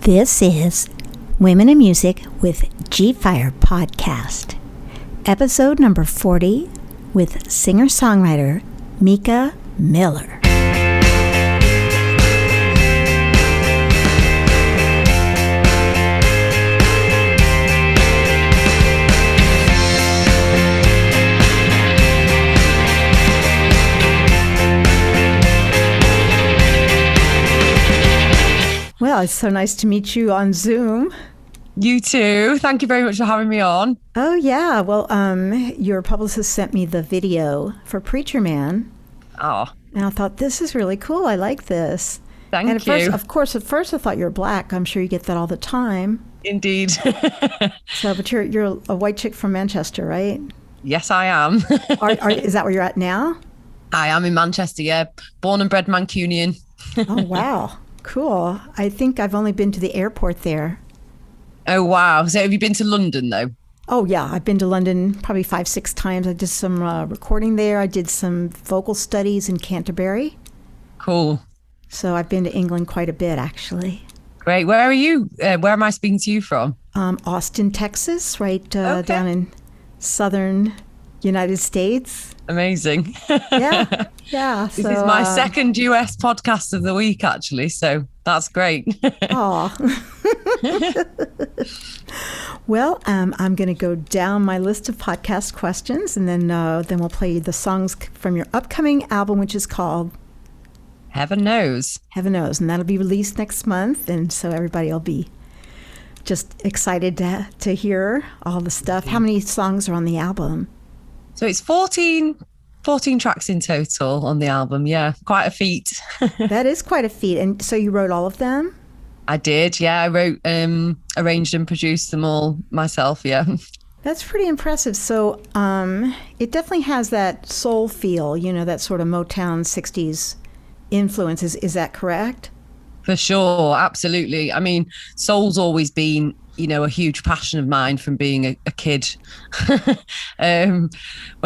This is Women in Music with Gfire podcast, episode number 40 with singer-songwriter Mica Millar. Well, it's so nice to meet you on Zoom. You too. Thank you very much for having me on. Oh, yeah. Well, your publicist sent me the video for Preacher Man. Oh. And I thought, this is really cool. I like this. Thank you. First, of course, at first I thought you were black. I'm sure you get that all the time. Indeed. But you're a white chick from Manchester, right? Yes, I am. Is that where you're at now? I am in Manchester, yeah. Born and bred Mancunian. Oh, wow. Cool. I think I've only been to the airport there. Oh, wow. So have you been to London, though? Oh, yeah. I've been to London probably 5-6 times. I did some recording there. I did some vocal studies in Canterbury. Cool. So I've been to England quite a bit, actually. Great. Where are you? Where am I speaking to you from? Austin, Texas, right Okay. down in southern United States. Amazing. Yeah. This is my second US podcast of the week, actually. So that's great. Oh. Well, I'm going to go down my list of podcast questions, and then we'll play the songs from your upcoming album, which is called Heaven Knows. Heaven Knows, and that'll be released next month, and so everybody will be just excited to hear all the stuff. How many songs are on the album? So it's 14 tracks in total on the album. Yeah, quite a feat. That is quite a feat. And so you wrote all of them? I did, yeah. I wrote, arranged and produced them all myself, yeah. That's pretty impressive. So it definitely has that soul feel, that sort of Motown 60s influence. Is that correct? For sure, absolutely. I mean, soul's always been, a huge passion of mine from being a kid. When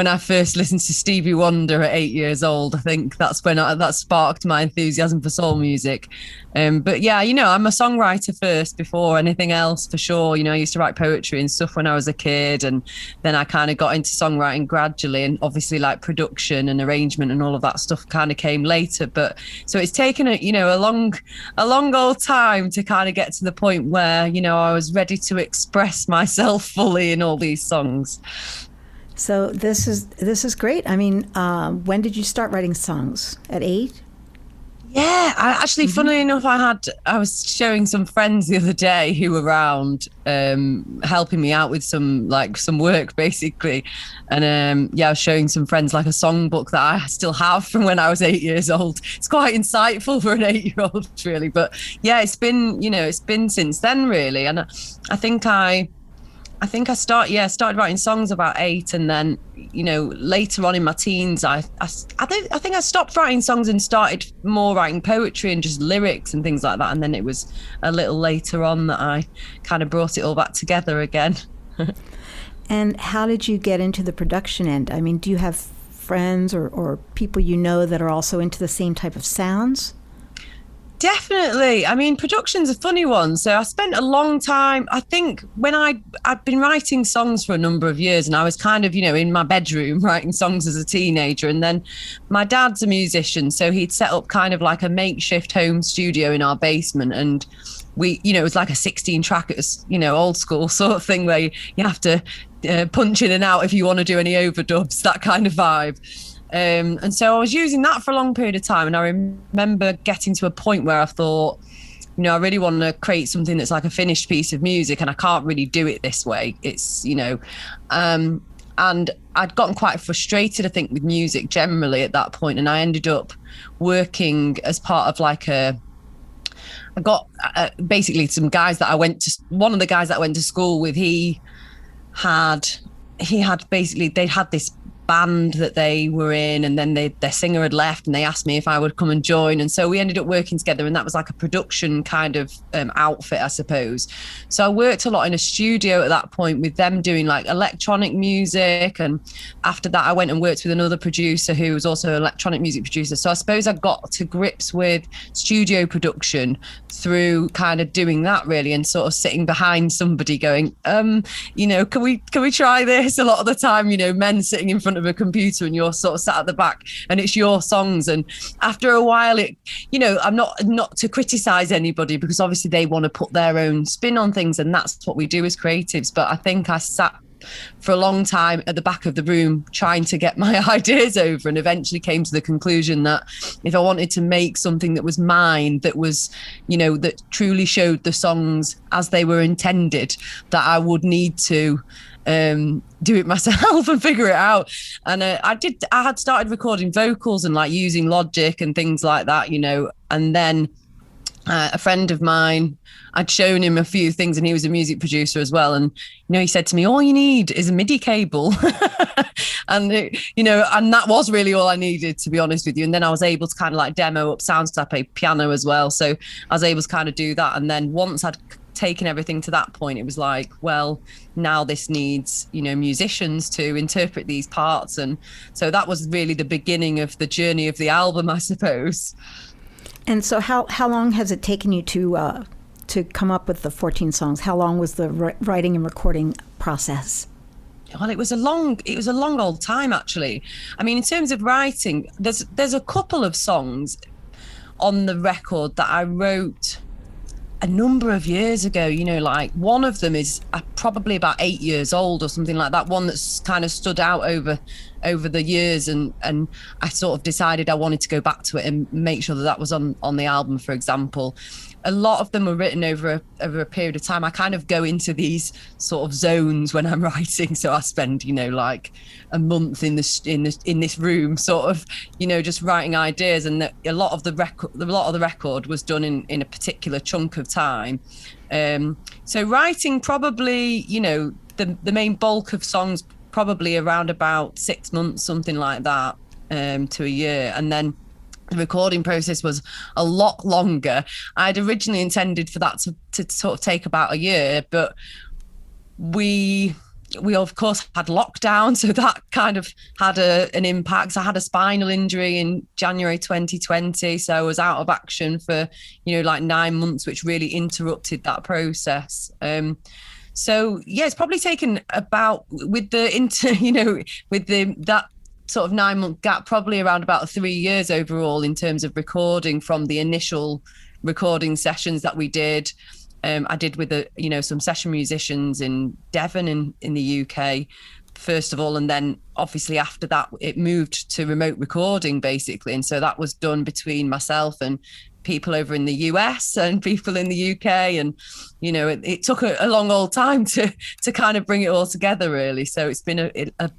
I first listened to Stevie Wonder at 8 years old, I think that's when that sparked my enthusiasm for soul music. But yeah, I'm a songwriter first before anything else, for sure. I used to write poetry and stuff when I was a kid, and then I kind of got into songwriting gradually, and obviously like production and arrangement and all of that stuff kind of came later. But so it's taken a long old time to kind of get to the point where I was ready to express myself fully in all these songs. So this is great. I mean, when did you start writing songs? At 8? Yeah, funnily enough, I was showing some friends the other day who were around, helping me out with some work basically. And I was showing some friends like a songbook that I still have from when I was 8 years old. It's quite insightful for an 8-year-old, really. But yeah, it's been since then, really. And I think I started writing songs about 8, and then later on in my teens I think I stopped writing songs and started more writing poetry and just lyrics and things like that, and then it was a little later on that I kind of brought it all back together again. And how did you get into the production end? I mean, do you have friends or people that are also into the same type of sounds? Definitely. I mean, production's a funny one. So I spent a long time, I think, when I'd been writing songs for a number of years, and I was kind of, in my bedroom writing songs as a teenager. And then my dad's a musician, so he'd set up kind of like a makeshift home studio in our basement. And we, it was like a 16-track, old school sort of thing where you have to punch in and out if you want to do any overdubs, that kind of vibe. And so I was using that for a long period of time, and I remember getting to a point where I thought, I really want to create something that's like a finished piece of music, and I can't really do it this way. It's, and I'd gotten quite frustrated, I think, with music generally at that point, and I ended up working as part of I got basically some guys that one of the guys that I went to school with, they'd had this band that they were in, and then their singer had left, and they asked me if I would come and join, and so we ended up working together, and that was like a production kind of outfit, I suppose. So I worked a lot in a studio at that point with them doing like electronic music, and after that I went and worked with another producer who was also an electronic music producer. So I suppose I got to grips with studio production through kind of doing that, really, and sort of sitting behind somebody going, you know, can we try this? A lot of the time, you know, men sitting in front of a computer and you're sort of sat at the back and it's your songs. And after a while, it, you know, I'm not to criticize anybody, because obviously they want to put their own spin on things, and that's what we do as creatives. But I think I sat for a long time at the back of the room trying to get my ideas over, and eventually came to the conclusion that if I wanted to make something that was mine, that was, you know, that truly showed the songs as they were intended, that I would need to do it myself and figure it out. And I had started recording vocals and like using Logic and things like that, you know. And then a friend of mine, I'd shown him a few things, and he was a music producer as well. And, you know, he said to me, all you need is a MIDI cable. And, you know, and that was really all I needed, to be honest with you. And then I was able to kind of like demo up sounds, because I play piano as well. So I was able to kind of do that. And then once I'd taken everything to that point, it was like, well, now this needs, you know, musicians to interpret these parts. And so that was really the beginning of the journey of the album, I suppose. And so how long has it taken you to come up with the 14 songs? How long was the writing and recording process? Well, it was a long old time, actually. I mean, in terms of writing, there's a couple of songs on the record that I wrote a number of years ago, you know, like one of them is probably about 8 years old or something like that, one that's kind of stood out over the years, and I sort of decided I wanted to go back to it and make sure that was on the album, for example. A lot of them were written over a period of time. I kind of go into these sort of zones when I'm writing. So I spend, you know, like a month in this room, sort of, you know, just writing ideas. And a lot of the record was done in a particular chunk of time. So writing probably, you know, the main bulk of songs probably around about 6 months, something like that, to a year, and then the recording process was a lot longer. I'd originally intended for that to sort of take about a year, but we of course had lockdown, so that kind of had an impact. I had a spinal injury in January 2020, so I was out of action for, you know, like 9 months, which really interrupted that process. So yeah, it's probably taken about, with that sort of 9 month gap, probably around about 3 years overall in terms of recording, from the initial recording sessions that we did. I did with some session musicians in Devon in the UK first of all, and then obviously after that it moved to remote recording basically, and so that was done between myself and people over in the US and people in the UK, and you know it took a long old time to kind of bring it all together really. So it's been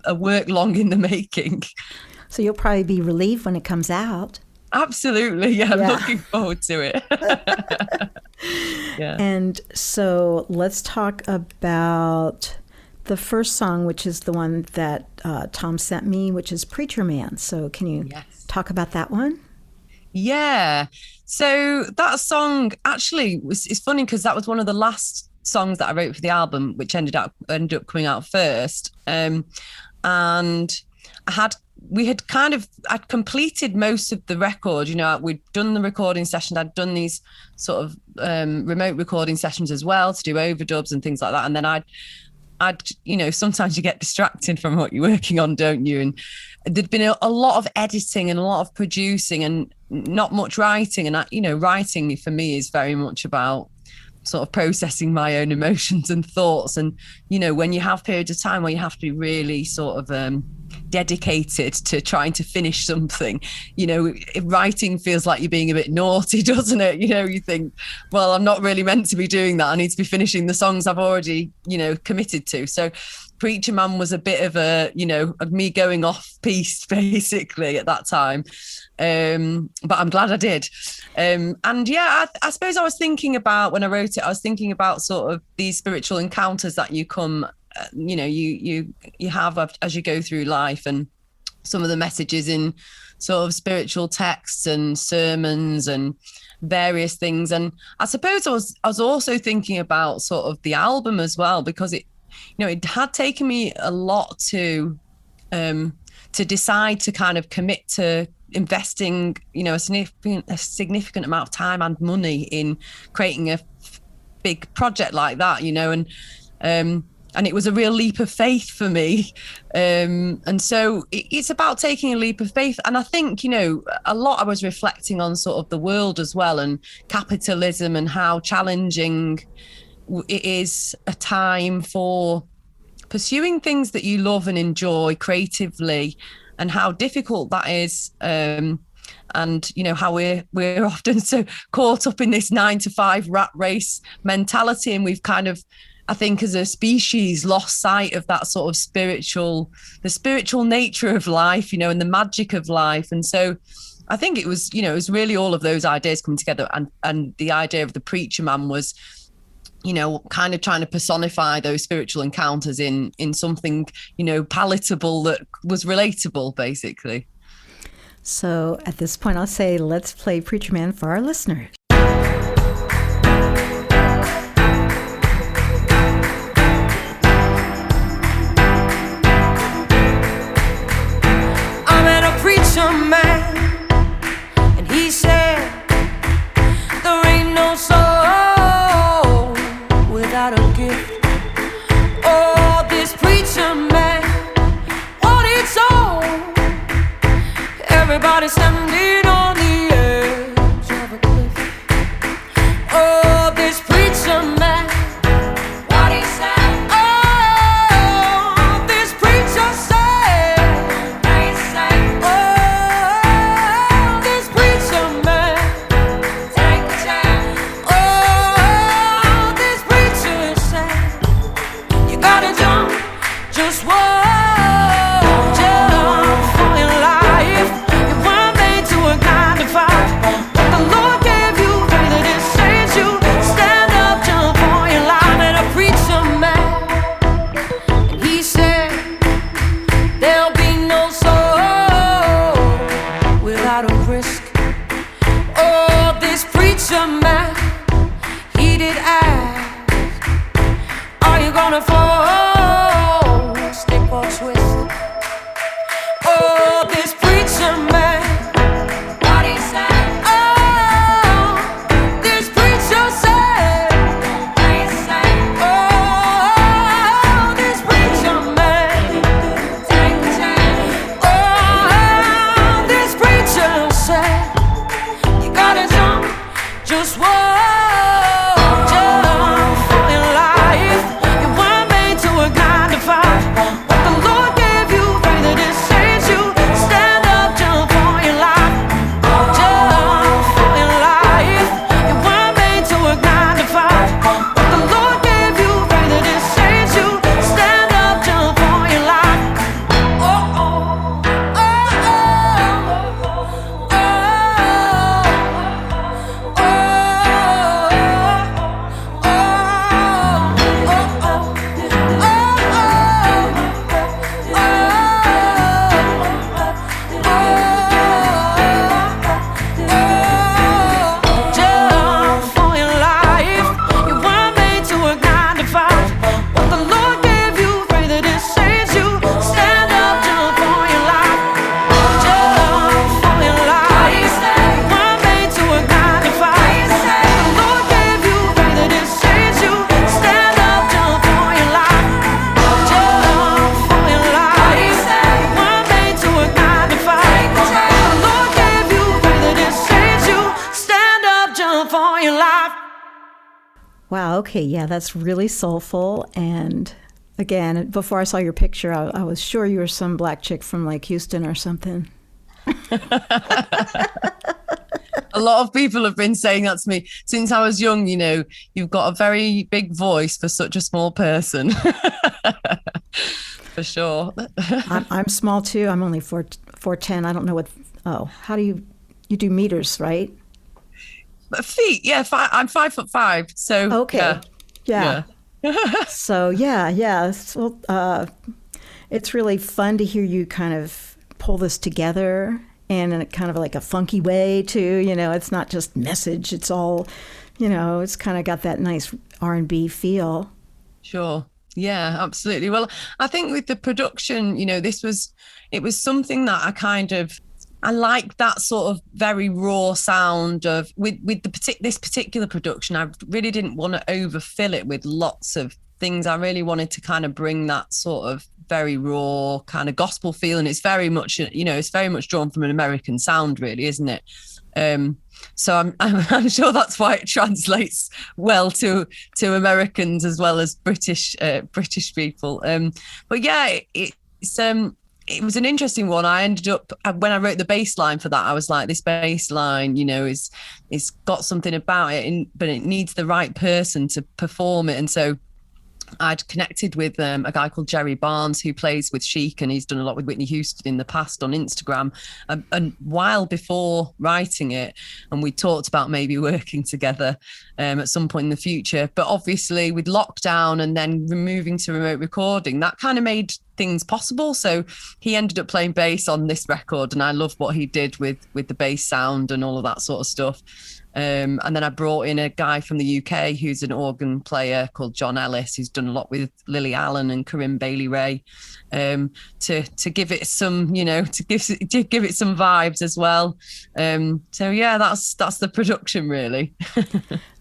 a work long in the making. So you'll probably be relieved when it comes out. Absolutely, yeah. I'm looking forward to it. Yeah. And so let's talk about the first song, which is the one that Tom sent me, which is Preacher Man. So can you talk about that one? Yeah. So that song actually it's funny because that was one of the last songs that I wrote for the album, which ended up coming out first. And I'd completed most of the record. You know, we'd done the recording session. I'd done these sort of remote recording sessions as well to do overdubs and things like that. And then I'd you know, sometimes you get distracted from what you're working on, don't you? And there'd been a lot of editing and a lot of producing and not much writing. And, you know, writing for me is very much about sort of processing my own emotions and thoughts. And, you know, when you have periods of time where you have to be really sort of dedicated to trying to finish something, you know, writing feels like you're being a bit naughty, doesn't it? You know, you think, well, I'm not really meant to be doing that. I need to be finishing the songs I've already, you know, committed to. So Preacher Man was a bit of me going off piste basically at that time. But I'm glad I did. And yeah, I suppose I was thinking about, when I wrote it, I was thinking about sort of these spiritual encounters that you have as you go through life. And some of the messages in sort of spiritual texts and sermons and various things. And I suppose I was also thinking about sort of the album as well, because it had taken me a lot to decide to kind of commit to investing, a significant amount of time and money in creating a big project like that, and it was a real leap of faith for me. And so it's about taking a leap of faith. And I think, a lot I was reflecting on sort of the world as well, and capitalism, and how challenging it is a time for pursuing things that you love and enjoy creatively, and how difficult that is. And, how we're often so caught up in this 9-to-5 rat race mentality. And we've kind of, I think, as a species, lost sight of that sort of the spiritual nature of life, and the magic of life. And so I think it was really all of those ideas coming together. And the idea of the preacher man was, kind of trying to personify those spiritual encounters in something, palatable that was relatable, basically. So at this point, I'll say, let's play Preacher Man for our listeners. Man, and he said there ain't no soul without a gift. Oh, this preacher man wanted soul. Everybody standing on the edge of a cliff. Oh, this preacher man, what he said. Oh, this preacher said. Wow, okay, yeah, that's really soulful. And again, before I saw your picture, I was sure you were some black chick from like Houston or something. A lot of people have been saying that to me since I was young. You've got a very big voice for such a small person. For sure. I'm small too. I'm only 4'10". I don't know how do you do meters, right? Feet, yeah. I'm 5'5". So okay, yeah. So yeah. Well, it's really fun to hear you kind of pull this together and in a kind of like a funky way too. You know, it's not just message. It's all, you know, it's kind of got that nice R&B feel. Sure. Yeah, absolutely. Well, I think with the production, you know, it was something that I like that sort of very raw sound of with this particular production. I really didn't want to overfill it with lots of things. I really wanted to kind of bring that sort of very raw kind of gospel feel, and it's very much, you know, it's very much drawn from an American sound, really, isn't it? So I'm sure that's why it translates well to Americans as well as British people. But yeah, it was an interesting one. I ended up, when I wrote the bass line for that, I was like, this bass line, you know, is got something about it, but it needs the right person to perform it. And so I'd connected with a guy called Jerry Barnes, who plays with Chic, and he's done a lot with Whitney Houston in the past on Instagram, a while before writing it. And we talked about maybe working together at some point in the future. But obviously with lockdown and then moving to remote recording, that kind of made things possible. So he ended up playing bass on this record, and I love what he did with the bass sound and all of that sort of stuff. And then I brought in a guy from the UK who's an organ player called John Ellis, who's done a lot with Lily Allen and Corinne Bailey Ray, to give it some, you know, to give it some vibes as well. So yeah, that's the production really.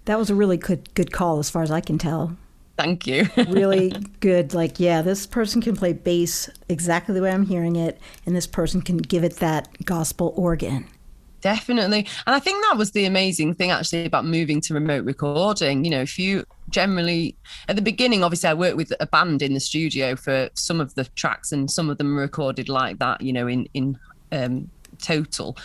That was a really good call as far as I can tell. Thank you. Really good. Like, yeah, this person can play bass exactly the way I'm hearing it, and this person can give it that gospel organ. Definitely. And I think that was the amazing thing actually about moving to remote recording. You know, if you generally, at the beginning, obviously I worked with a band in the studio for some of the tracks, and some of them were recorded like that, you know, in total.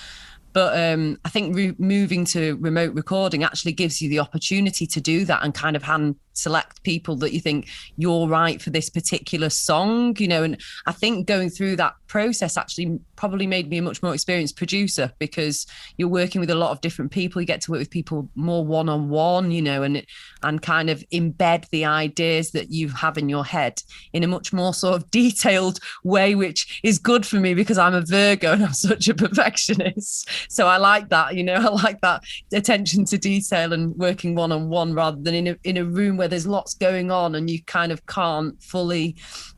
But I think moving to remote recording actually gives you the opportunity to do that and kind of hand select people that you think you're right for this particular song, you know. And I think going through that process actually probably made me a much more experienced producer, because you're working with a lot of different people. You get to work with people more one-on-one, you know, and kind of embed the ideas that you have in your head in a much more sort of detailed way, which is good for me because I'm a Virgo and I'm such a perfectionist. So I like that, you know, I like that attention to detail and working one-on-one rather than in a room where there's lots going on and you kind of can't fully,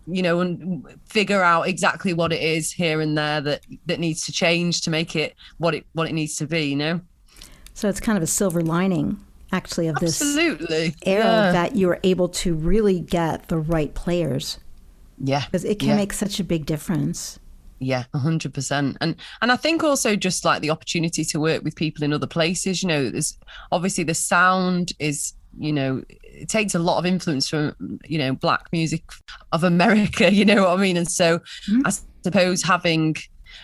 you know, and figure out exactly what it is here and there that needs to change to make it what it needs to be, you know. So it's kind of a silver lining actually of this Absolutely. era, that you were able to really get the right players. Yeah. Because it can make such a big difference. Yeah, 100%. And I think also just like the opportunity to work with people in other places, you know, there's obviously the sound is, you know, it takes a lot of influence from, you know, Black music of America, you know what I mean? And so I suppose having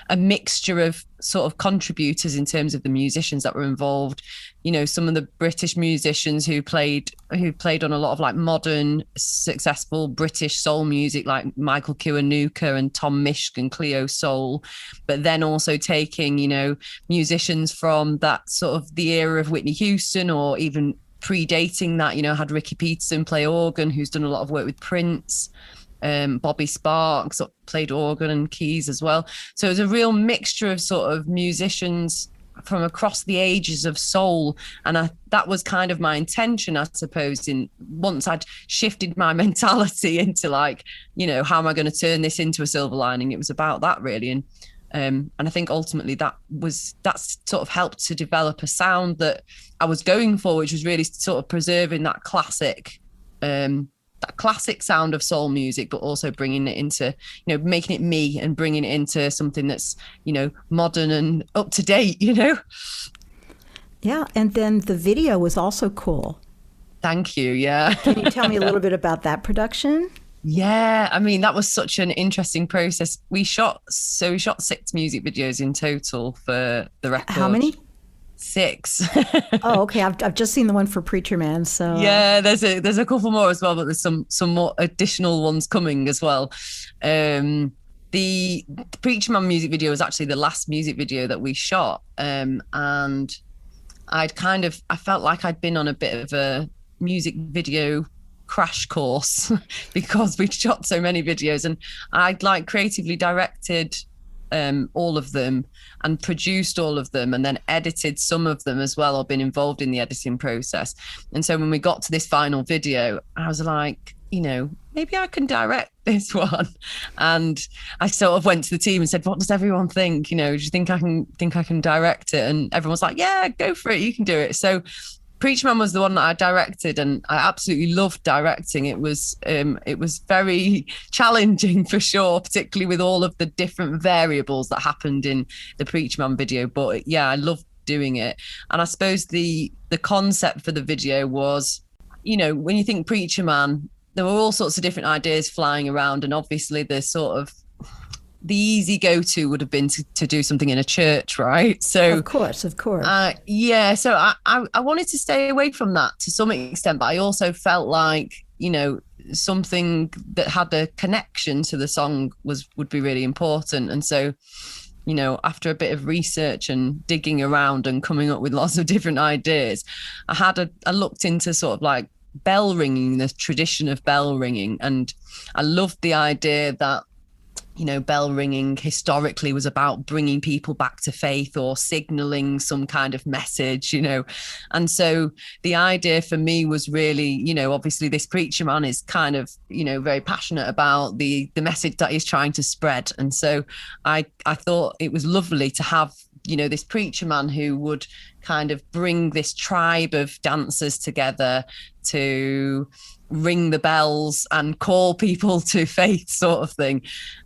a mixture of sort of contributors in terms of the musicians that were involved, you know, some of the British musicians who played on a lot of like modern successful British soul music like Michael Kiwanuka and Tom Mishk and Cleo Soul, but then also taking, you know, musicians from that sort of the era of Whitney Houston or even predating that, you know, had Ricky Peterson play organ, who's done a lot of work with Prince. Bobby Sparks played organ and keys as well. So it was a real mixture of sort of musicians from across the ages of soul. And that was kind of my intention, I suppose, once I'd shifted my mentality into like, you know, how am I going to turn this into a silver lining? It was about that really. And I think ultimately that's sort of helped to develop a sound that I was going for, which was really sort of preserving that classic sound of soul music, but also bringing it into, you know, making it me and bringing it into something that's, you know, modern and up to date, you know? Yeah. And then the video was also cool. Thank you. Yeah. Can you tell me a little bit about that production? Yeah, I mean, that was such an interesting process. We shot 6 music videos in total for the record. How many? 6. Oh, okay. I've just seen the one for Preacher Man. So yeah, there's a couple more as well, but there's some more additional ones coming as well. The Preacher Man music video was actually the last music video that we shot, and I felt like I'd been on a bit of a music video crash course because we'd shot so many videos, and I'd like creatively directed all of them and produced all of them and then edited some of them as well, or been involved in the editing process. And so when we got to this final video, I was like, maybe I can direct this one. And I sort of went to the team and said, what does everyone think? Do you think I can direct it? And everyone was like, yeah, go for it. You can do it. So Preacher Man was the one that I directed, and I absolutely loved directing. It was very challenging for sure, particularly with all of the different variables that happened in the Preacher Man video. But yeah, I loved doing it. And I suppose the concept for the video was, when you think Preacher Man, there were all sorts of different ideas flying around, and obviously the the easy go-to would have been to do something in a church, right? So of course. So I wanted to stay away from that to some extent, but I also felt like something that had a connection to the song would be really important. And so after a bit of research and digging around and coming up with lots of different ideas, I looked into sort of like bell ringing, the tradition of bell ringing. And I loved the idea that, bell ringing historically was about bringing people back to faith or signaling some kind of message, And so the idea for me was really, obviously this Preacher Man is kind of, very passionate about the message that he's trying to spread. And so I thought it was lovely to have, this Preacher Man who would kind of bring this tribe of dancers together to ring the bells and call people to faith, sort of thing.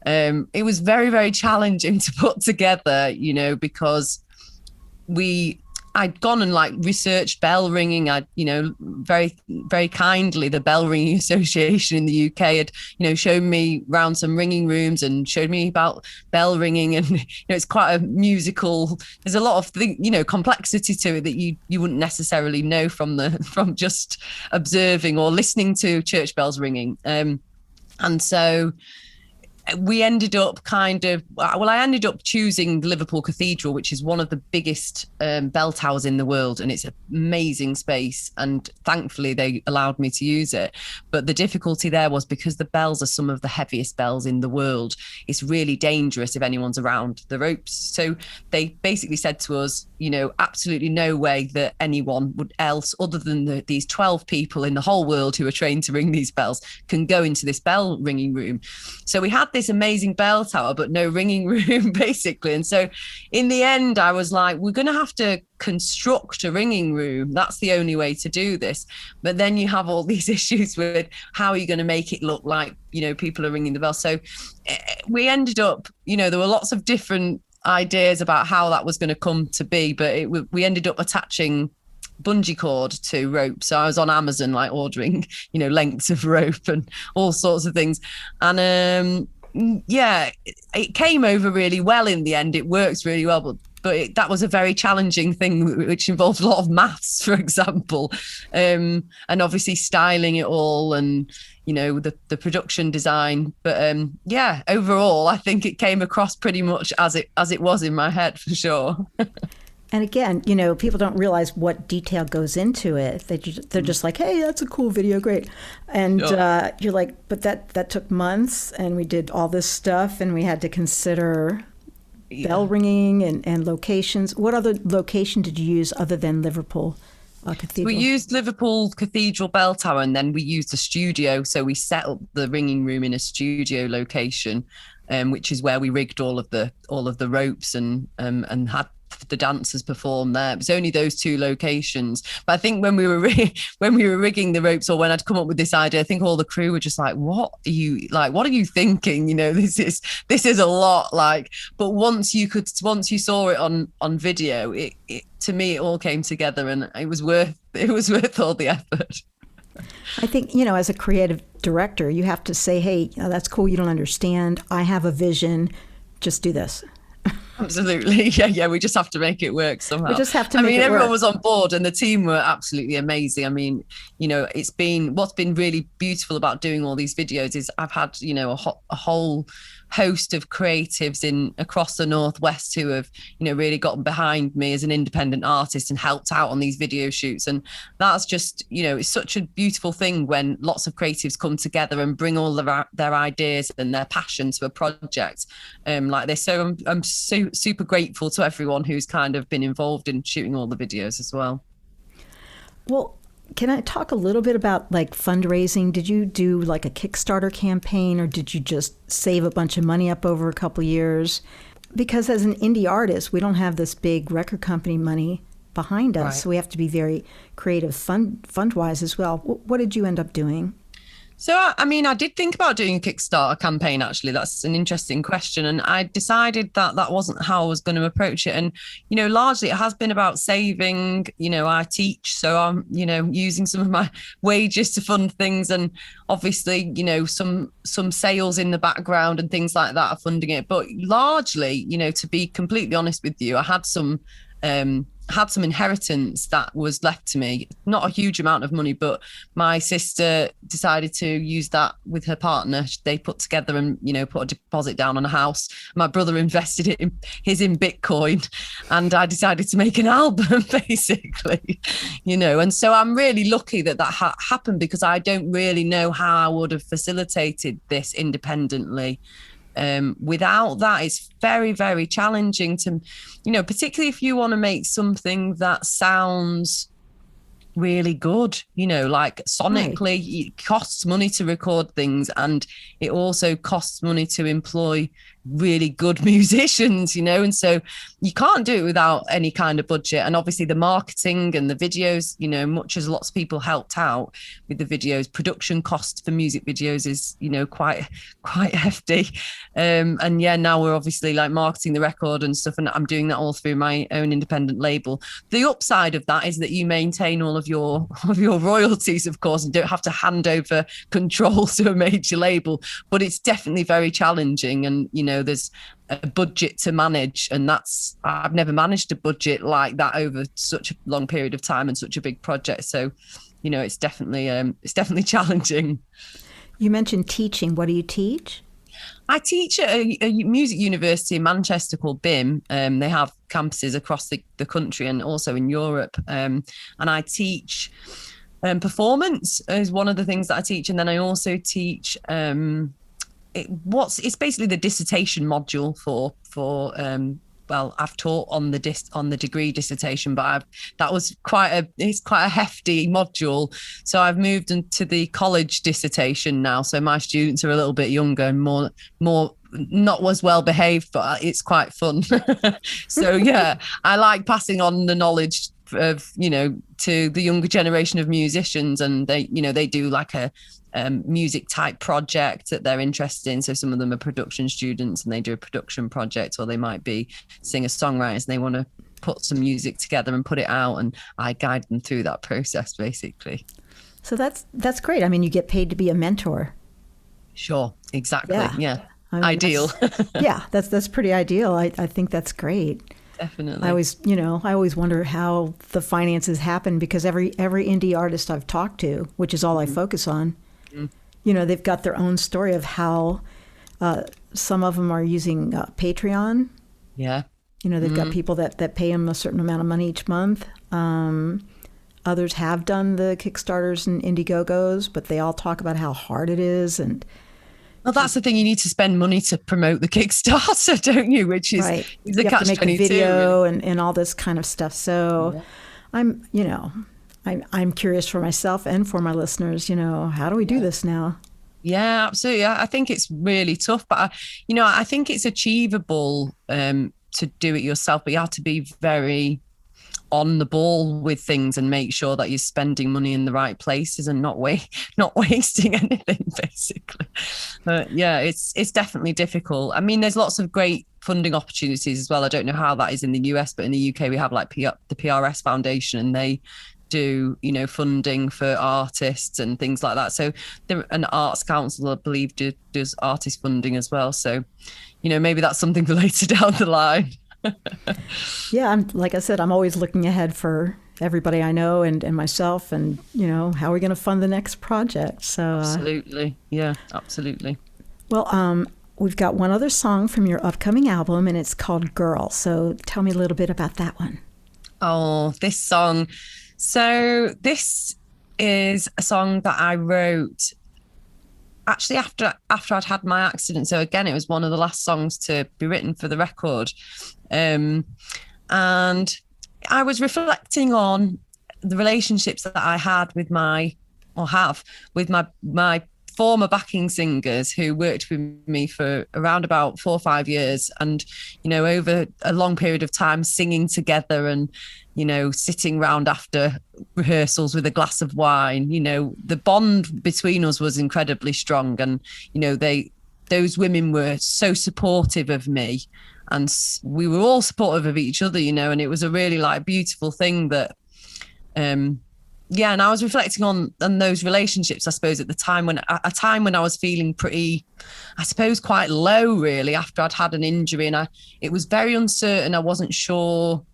It was very, very challenging to put together, because I'd gone and researched bell ringing. Very, very kindly, the Bell Ringing Association in the UK had, shown me around some ringing rooms and showed me about bell ringing. And, it's quite a musical, there's a lot of complexity to it that you wouldn't necessarily know from just observing or listening to church bells ringing. And so we ended up I ended up choosing Liverpool Cathedral, which is one of the biggest bell towers in the world, and it's an amazing space, and thankfully they allowed me to use it. But the difficulty there was because the bells are some of the heaviest bells in the world, it's really dangerous if anyone's around the ropes. So they basically said to us, absolutely no way that anyone would else other than these 12 people in the whole world who are trained to ring these bells can go into this bell ringing room. So we had this amazing bell tower, but no ringing room, basically. And so in the end, I was like, we're going to have to construct a ringing room. That's the only way to do this. But then you have all these issues with how are you going to make it look like, people are ringing the bell. So we ended up, there were lots of different ideas about how that was going to come to be, but we ended up attaching bungee cord to rope. So I was on Amazon ordering lengths of rope and all sorts of things, and it came over really well in the end. It works really well, but that was a very challenging thing, which involved a lot of maths, for example, and obviously styling it all and the production design. But overall I think it came across pretty much as it was in my head, for sure. And again, people don't realize what detail goes into it. They're just like, hey, that's a cool video, great. And you're like, but that took months, and we did all this stuff, and we had to consider bell ringing and locations. What other location did you use other than Liverpool Cathedral? We used Liverpool Cathedral Bell Tower, and then we used a studio. So we set up the ringing room in a studio location, which is where we rigged all of the ropes and had the dancers perform there. It was only those two locations. But I think when we were rigging the ropes, or when I'd come up with this idea, I think all the crew were just like, what are you thinking? This is a lot. But once you saw it on video, it to me it all came together, and it was worth all the effort. I think, as a creative director, you have to say, hey, that's cool, you don't understand. I have a vision. Just do this. Absolutely. Yeah. We just have to make it work somehow. We just have to make it work. Everyone was on board, and the team were absolutely amazing. What's been really beautiful about doing all these videos is I've had, a whole host of creatives in across the Northwest who have, really gotten behind me as an independent artist and helped out on these video shoots. And that's just, it's such a beautiful thing when lots of creatives come together and bring all their ideas and their passion to a project like this. So I'm so super grateful to everyone who's kind of been involved in shooting all the videos as well. Well, can I talk a little bit about like fundraising? Did you do like a Kickstarter campaign, or did you just save a bunch of money up over a couple years? Because as an indie artist, we don't have this big record company money behind us. Right. So we have to be very creative fund-wise as well. What did you end up doing? So, I did think about doing a Kickstarter campaign, actually. That's an interesting question. And I decided that wasn't how I was going to approach it. And, largely it has been about saving. I teach, so I'm, using some of my wages to fund things. And obviously, some sales in the background and things like that are funding it. But largely, to be completely honest with you, I had some inheritance that was left to me, not a huge amount of money, but my sister decided to use that with her partner. They put together and, put a deposit down on a house. My brother invested it in Bitcoin, and I decided to make an album basically, and so I'm really lucky that happened, because I don't really know how I would have facilitated this independently. Without that, it's very, very challenging to, particularly if you want to make something that sounds really good, like sonically. Right. It costs money to record things, and it also costs money to employ really good musicians, and so you can't do it without any kind of budget. And obviously the marketing and the videos, much as lots of people helped out with the videos, production costs for music videos is, quite hefty. And yeah, now we're obviously like marketing the record and stuff, and I'm doing that all through my own independent label. The upside of that is that you maintain all of your royalties, of course, and don't have to hand over control to a major label. But it's definitely very challenging, and there's a budget to manage, and I've never managed a budget like that over such a long period of time and such a big project. So, it's definitely challenging. You mentioned teaching. What do you teach? I teach at a music university in Manchester called BIM. They have campuses across the country and also in Europe. And I teach performance is one of the things that I teach. And then I also teach it's basically the dissertation module for I've taught on the degree dissertation, but it's quite a hefty module. So I've moved into the college dissertation now. So my students are a little bit younger and more not as well behaved, but it's quite fun. So yeah, I like passing on the knowledge of, to the younger generation of musicians, and they do like a music type project that they're interested in. So some of them are production students and they do a production project, or they might be singer-songwriters and they want to put some music together and put it out, and I guide them through that process basically. So that's great. I mean, you get paid to be a mentor. Sure, exactly. Yeah. I mean, ideal. That's pretty ideal. I think that's great. Definitely. I always wonder how the finances happen, because every indie artist I've talked to, which is all I focus on, they've got their own story of how some of them are using Patreon. Yeah. They've got people that pay them a certain amount of money each month. Others have done the Kickstarters and Indiegogos, but they all talk about how hard it is. And well, that's the thing. You need to spend money to promote the Kickstarter, don't you? Which is right. Is the catch-22. You have to make a video and all this kind of stuff. So I'm curious for myself and for my listeners, how do we do this now? Yeah, absolutely. I think it's really tough, but I think it's achievable to do it yourself, but you have to be very on the ball with things and make sure that you're spending money in the right places and not wasting anything, basically. But yeah, it's definitely difficult. I mean, there's lots of great funding opportunities as well. I don't know how that is in the US, but in the UK we have like the PRS Foundation, and they do funding for artists and things like that. So an arts council, I believe, does artist funding as well. So maybe that's something for later down the line. Yeah, like I said, I'm always looking ahead for everybody I know and myself, and how are we going to fund the next project? So absolutely. Yeah, absolutely. Well, we've got one other song from your upcoming album, and it's called Girl. So tell me a little bit about that one. Oh, this song. So this is a song that I wrote actually after I'd had my accident. So again, it was one of the last songs to be written for the record. And I was reflecting on the relationships that I had with my former backing singers who worked with me for around about 4 or 5 years, and over a long period of time singing together and sitting round after rehearsals with a glass of wine. The bond between us was incredibly strong, and those women were so supportive of me, and we were all supportive of each other, and it was a really beautiful thing that and I was reflecting on those relationships, I suppose, at the time when I was feeling pretty, I suppose, quite low, really, after I'd had an injury, and it was very uncertain. I wasn't sure,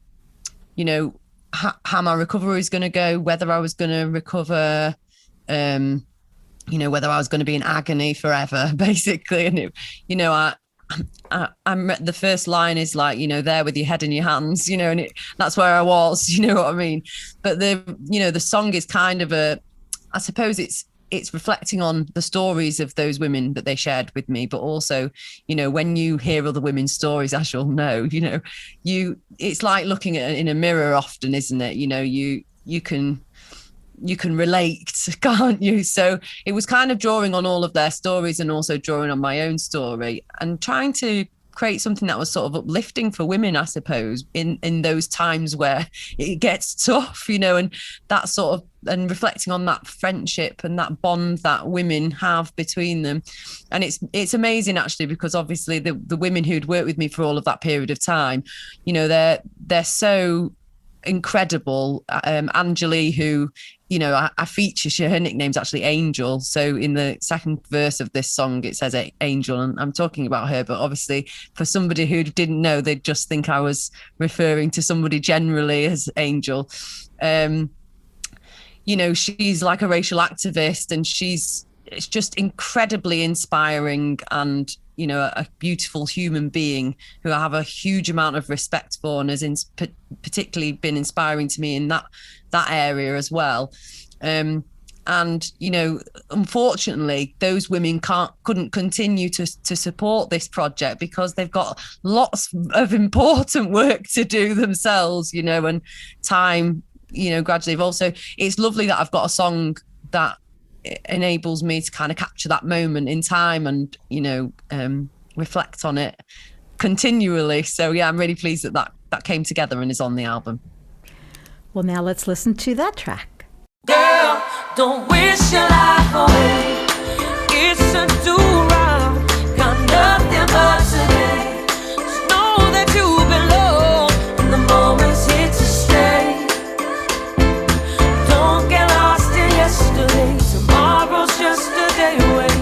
how my recovery was going to go, whether I was going to recover, whether I was going to be in agony forever, basically. And I'm the first line is there with your head in your hands, and that's where I was, you know what I mean? But the song is kind of I suppose it's reflecting on the stories of those women that they shared with me, but also, when you hear other women's stories, as you'll know, it's like looking in a mirror often, isn't it? You can relate, can't you? So it was kind of drawing on all of their stories and also drawing on my own story and trying to create something that was sort of uplifting for women, I suppose, in those times where it gets tough, and that sort of, and reflecting on that friendship and that bond that women have between them. And it's amazing, actually, because obviously the women who'd worked with me for all of that period of time, they're so incredible. Angeli, who I feature, her nickname's actually Angel. So in the second verse of this song, it says Angel, and I'm talking about her. But obviously, for somebody who didn't know, they'd just think I was referring to somebody generally as Angel. She's like a racial activist, and it's just incredibly inspiring, and a beautiful human being who I have a huge amount of respect for, and has particularly been inspiring to me in that area as well. Unfortunately, those women couldn't continue to support this project because they've got lots of important work to do themselves, and time, gradually evolves. So it's lovely that I've got a song that enables me to kind of capture that moment in time and reflect on it continually. So yeah, I'm really pleased that came together and is on the album. Well, now let's listen to that track. Girl, don't wish your life away. It's a do-round, got nothing but today. Just know that you belong, and the moment's here to stay. Don't get lost in yesterday. Tomorrow's just a day away.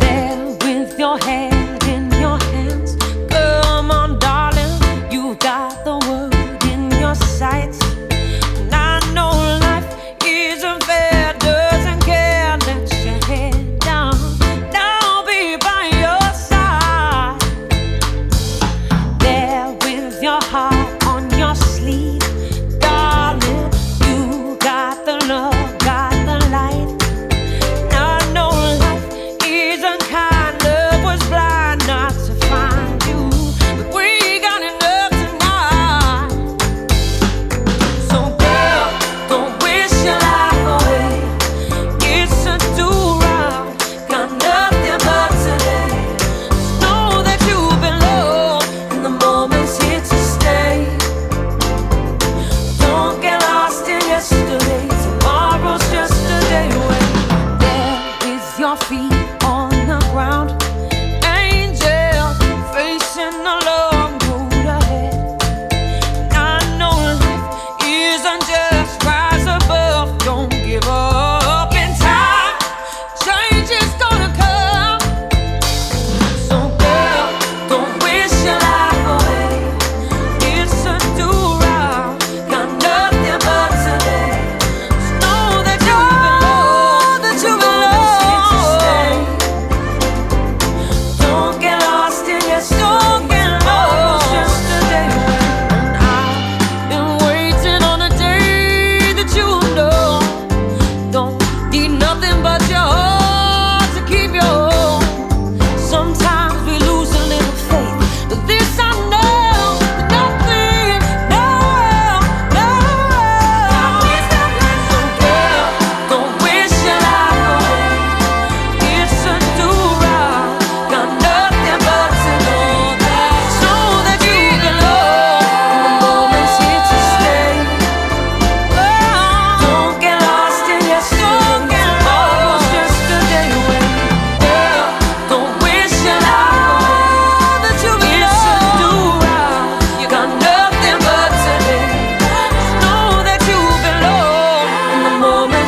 There with your head in your hands. Come on, darling, you've got the world in your sights. And I know life is a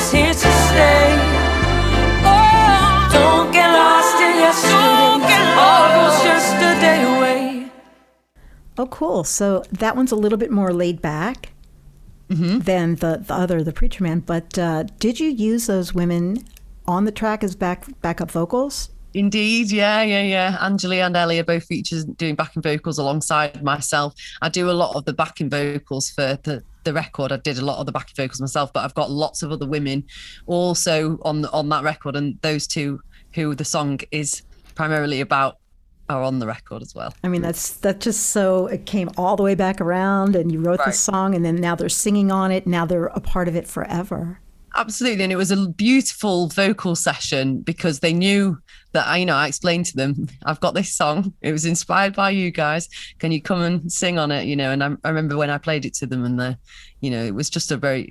is here to stay. Oh, don't get lost in yesterday. Tomorrow's just a day away. Oh, cool. So that one's a little bit more laid back than the Preacher Man. But did you use those women on the track as backup vocals? Indeed, yeah. Angeli and Ellie are both featured doing backing vocals alongside myself. I do a lot of the backing vocals for the record. I did a lot of the backing vocals myself, but I've got lots of other women also on that record, and those two who the song is primarily about are on the record as well. I mean, that's just so it came all the way back around, and you wrote the song, and then now they're singing on it. Now they're a part of it forever. Absolutely. And it was a beautiful vocal session because they knew that I explained to them, I've got this song. It was inspired by you guys. Can you come and sing on it? And I remember when I played it to them, and it was just a very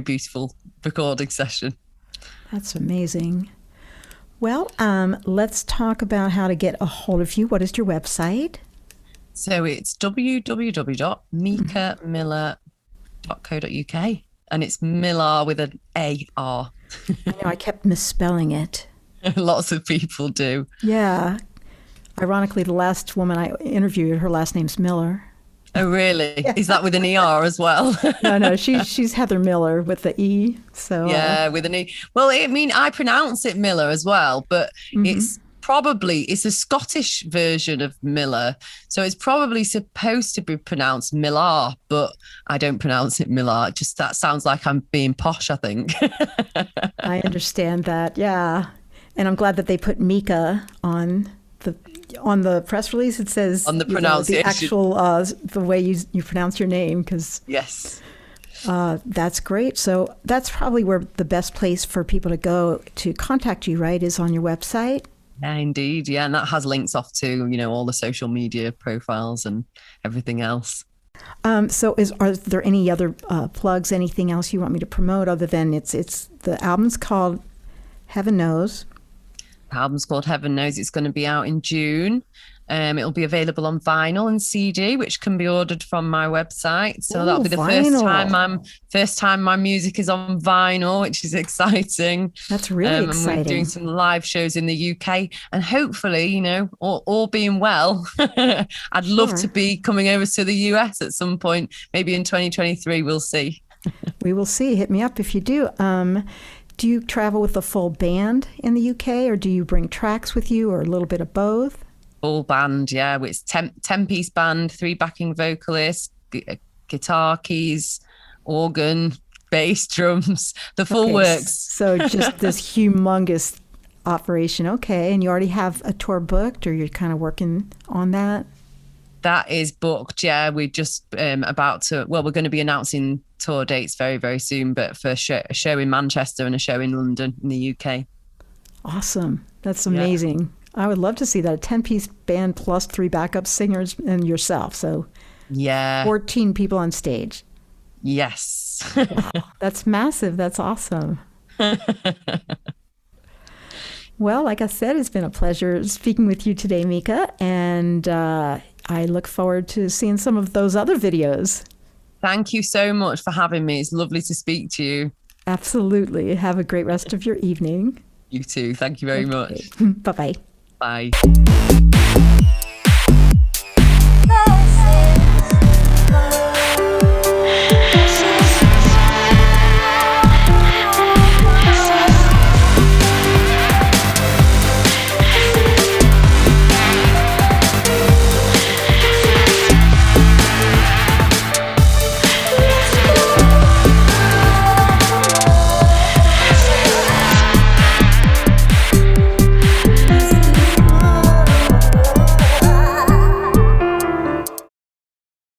beautiful recording session. That's amazing. Well, let's talk about how to get a hold of you. What is your website? So it's www.micamillar.co.uk. And it's Millar with an A-R. I know, I kept misspelling it. Lots of people do. Yeah. Ironically, the last woman I interviewed, her last name's Miller. Oh, really? Yeah. Is that with an ER as well? No, she's Heather Miller with the E. So yeah, with an E. Well, I pronounce it Miller as well, but it's a Scottish version of Miller. So it's probably supposed to be pronounced Millar, but I don't pronounce it Millar. Just that sounds like I'm being posh, I think. I understand that, yeah. And I'm glad that they put Mica on the press release. It says on the pronunciation, the actual the way you pronounce your name, because yes. That's great. So that's probably where the best place for people to go to contact you, right, is on your website? Yeah, indeed. Yeah, and that has links off to, all the social media profiles and everything else. So are there any other plugs, anything else you want me to promote other than it's the album's called Heaven Knows? The album's called Heaven Knows. It's going to be out in June. It'll be available on vinyl and CD, which can be ordered from my website. So that'll be the first time my music is on vinyl, which is exciting. That's really exciting. And we're doing some live shows in the UK, and hopefully, all being well, I'd love to be coming over to the US at some point, maybe in 2023. We'll see. We will see. Hit me up if you do. Do you travel with a full band in the UK, or do you bring tracks with you, or a little bit of both? Full band, yeah. It's 10-piece band, 3 backing vocalists, guitar, keys, organ, bass, drums, the full works. So just this humongous operation. Okay. And you already have a tour booked, or you're kind of working on that? That is booked, yeah. We're just we're going to be announcing tour dates very, very soon, but for a show in Manchester and a show in London in the UK. Awesome. That's amazing. Yeah. I would love to see that. A 10-piece band plus 3 backup singers and yourself. So yeah, 14 people on stage. Yes. Wow. That's massive. That's awesome. Well, like I said, it's been a pleasure speaking with you today, Mica. And I look forward to seeing some of those other videos. Thank you so much for having me. It's lovely to speak to you. Absolutely. Have a great rest of your evening. You too. Thank you very much. Bye-bye. Bye.